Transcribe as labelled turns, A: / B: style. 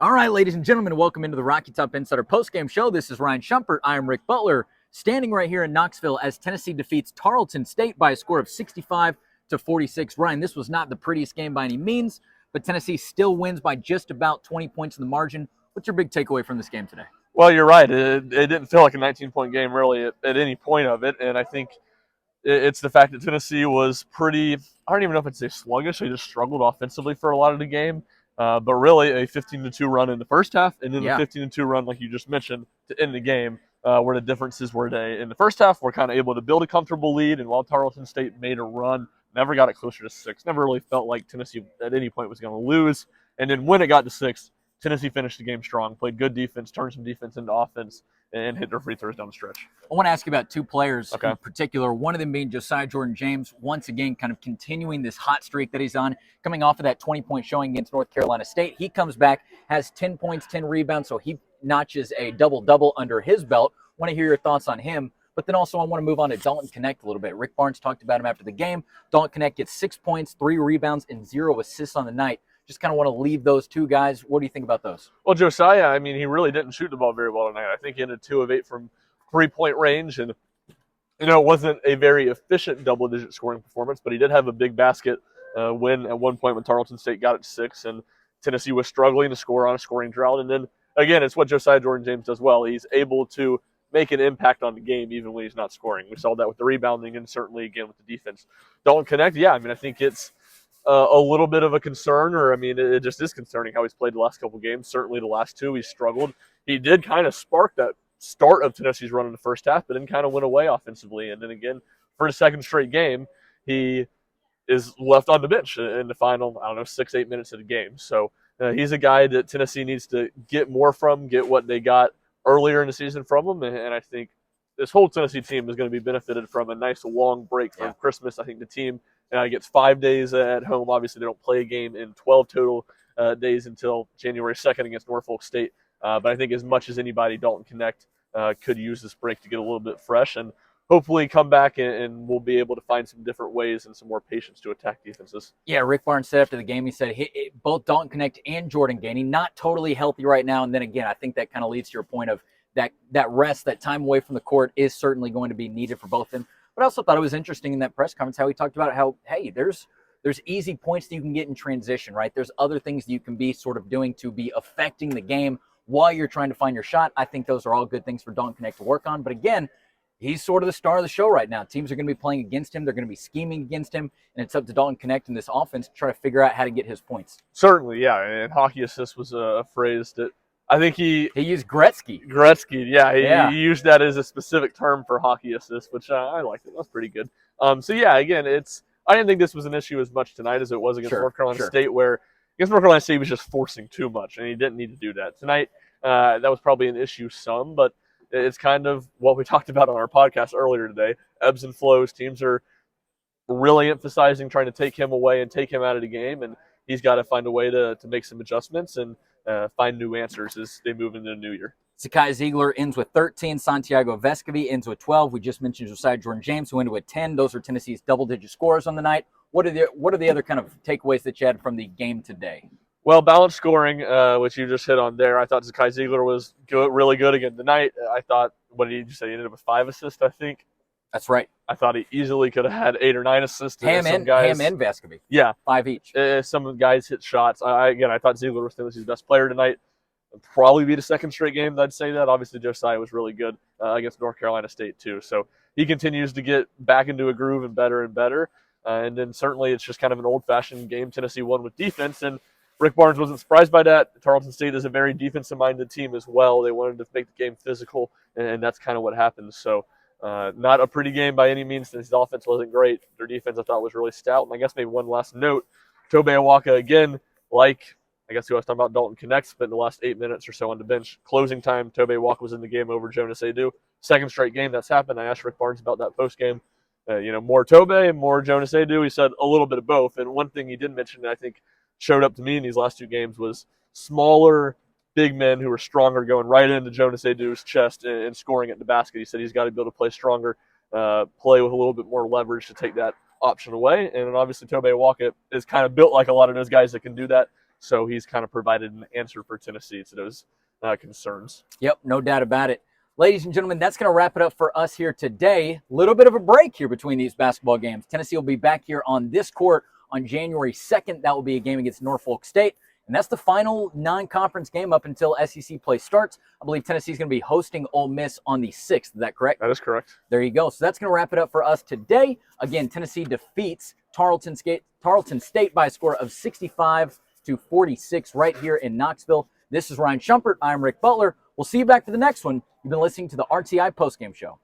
A: All right, ladies and gentlemen, welcome into the Rocky Top Insider postgame show. This is Ryan Shumpert. I am Rick Butler, standing right here in Knoxville as Tennessee defeats Tarleton State by a score of 65-46. Ryan, this was not the prettiest game by any means, but Tennessee still wins by just about 20 points in the margin. What's your big takeaway from this game today?
B: Well, you're right. It didn't feel like a 19-point game really at any point of it, and I think it's the fact that Tennessee was pretty, I don't even know if I'd say sluggish. They just struggled offensively for a lot of the game. But really a 15-2 run in the first half, and then the 15-2 run, like you just mentioned, to end the game, where the differences were in the first half. We're kind of able to build a comfortable lead, and while Tarleton State made a run, never got it closer to 6. Never really felt like Tennessee at any point was going to lose. And then when it got to 6, Tennessee finished the game strong, played good defense, turned some defense into offense, and hit their free throws down the stretch.
A: I want to ask you about two players in particular, one of them being Josiah Jordan-James, once again kind of continuing this hot streak that he's on, coming off of that 20-point showing against North Carolina State. He comes back, has 10 points, 10 rebounds, so he notches a double-double under his belt. I want to hear your thoughts on him. But then also I want to move on to Dalton Knecht a little bit. Rick Barnes talked about him after the game. Dalton Knecht gets 6 points, 3 rebounds, and 0 assists on the night. Just kind of want to leave those two guys. What do you think about those?
B: Well, Josiah, I mean, he really didn't shoot the ball very well tonight. I think he ended 2 of 8 from three-point range, and it wasn't a very efficient double-digit scoring performance, but he did have a big basket win at one point when Tarleton State got it 6, and Tennessee was struggling to score on a scoring drought. And then, again, it's what Josiah Jordan-James does well. He's able to make an impact on the game even when he's not scoring. We saw that with the rebounding and certainly, again, with the defense. Dalton Knecht, I mean, I think it's a little bit of a concern, or I mean, it just is concerning how he's played the last couple games. Certainly the last 2, he struggled. He did kind of spark that start of Tennessee's run in the first half, but then kind of went away offensively. And then again, for the second straight game, he is left on the bench in the final, 6-8 minutes of the game. So he's a guy that Tennessee needs to get more from, get what they got earlier in the season from him. And I think this whole Tennessee team is going to be benefited from a nice long break from Christmas. I think the team gets 5 days at home. Obviously, they don't play a game in 12 total days until January 2nd against Norfolk State. But I think as much as anybody, Dalton Knecht could use this break to get a little bit fresh and hopefully come back and we'll be able to find some different ways and some more patience to attack defenses.
A: Yeah, Rick Barnes said after the game, he said both Dalton Knecht and Jordan Gainey not totally healthy right now. And then again, I think that kind of leads to your point of that rest, that time away from the court is certainly going to be needed for both of them. But I also thought it was interesting in that press conference how he talked about how, hey, there's easy points that you can get in transition, right? There's other things that you can be sort of doing to be affecting the game while you're trying to find your shot. I think those are all good things for Dalton Knecht to work on. But again, he's sort of the star of the show right now. Teams are going to be playing against him. They're going to be scheming against him. And it's up to Dalton Knecht in this offense to try to figure out how to get his points.
B: Certainly, yeah. And hockey assist was a phrase that I think he
A: used Gretzky.
B: He used that as a specific term for hockey assist, which I liked it. That's pretty good. So yeah, again, I didn't think this was an issue as much tonight as it was against North Carolina State, where against North Carolina State he was just forcing too much, and he didn't need to do that. Tonight, that was probably an issue some, but it's kind of what we talked about on our podcast earlier today. Ebbs and flows. Teams are really emphasizing trying to take him away and take him out of the game, and he's got to find a way to make some adjustments and find new answers as they move into the new year.
A: Zakai Ziegler ends with 13. Santiago Vescovi ends with 12. We just mentioned Josiah Jordan-James, who ended with 10. Those are Tennessee's double-digit scores on the night. What are the other kind of takeaways that you had from the game today?
B: Well, balanced scoring, which you just hit on there. I thought Zakai Ziegler was really good again tonight. I thought, what did you say? He ended up with 5 assists, I think.
A: That's right.
B: I thought he easily could have had 8 or 9 assists.
A: Ham and Vescovi.
B: Yeah.
A: 5 each.
B: Some of the guys hit shots. I thought Ziegler was Tennessee's best player tonight. It'd probably be the second straight game that I'd say that. Obviously, Josiah was really good against North Carolina State, too. So he continues to get back into a groove and better and better. And then certainly it's just kind of an old-fashioned game Tennessee won with defense. And Rick Barnes wasn't surprised by that. Tarleton State is a very defensive-minded team as well. They wanted to make the game physical, and that's kind of what happened. So not a pretty game by any means. His offense wasn't great. Their defense, I thought, was really stout. And I guess maybe one last note, Tobe Awaka, again, like I guess who I was talking about, Dalton Knecht, spent the last 8 minutes or so on the bench. Closing time, Tobe Awaka was in the game over Jonas Adu. Second straight game that's happened. I asked Rick Barnes about that post-game. More Tobe, more Jonas Adu. He said a little bit of both. And one thing he did mention that I think showed up to me in these last 2 games was smaller big men who are stronger going right into Jonas Adu's chest and scoring at the basket. He said he's got to be able to play stronger, play with a little bit more leverage to take that option away. And obviously Tobe Awaka is kind of built like a lot of those guys that can do that. So he's kind of provided an answer for Tennessee to those concerns.
A: Yep, no doubt about it. Ladies and gentlemen, that's going to wrap it up for us here today. A little bit of a break here between these basketball games. Tennessee will be back here on this court on January 2nd. That will be a game against Norfolk State. And that's the final non-conference game up until SEC play starts. I believe Tennessee's going to be hosting Ole Miss on the 6th. Is that correct?
B: That is correct.
A: There you go. So that's going to wrap it up for us today. Again, Tennessee defeats Tarleton State by a score of 65-46 right here in Knoxville. This is Ryan Shumpert. I'm Rick Butler. We'll see you back for the next one. You've been listening to the RTI Postgame Show.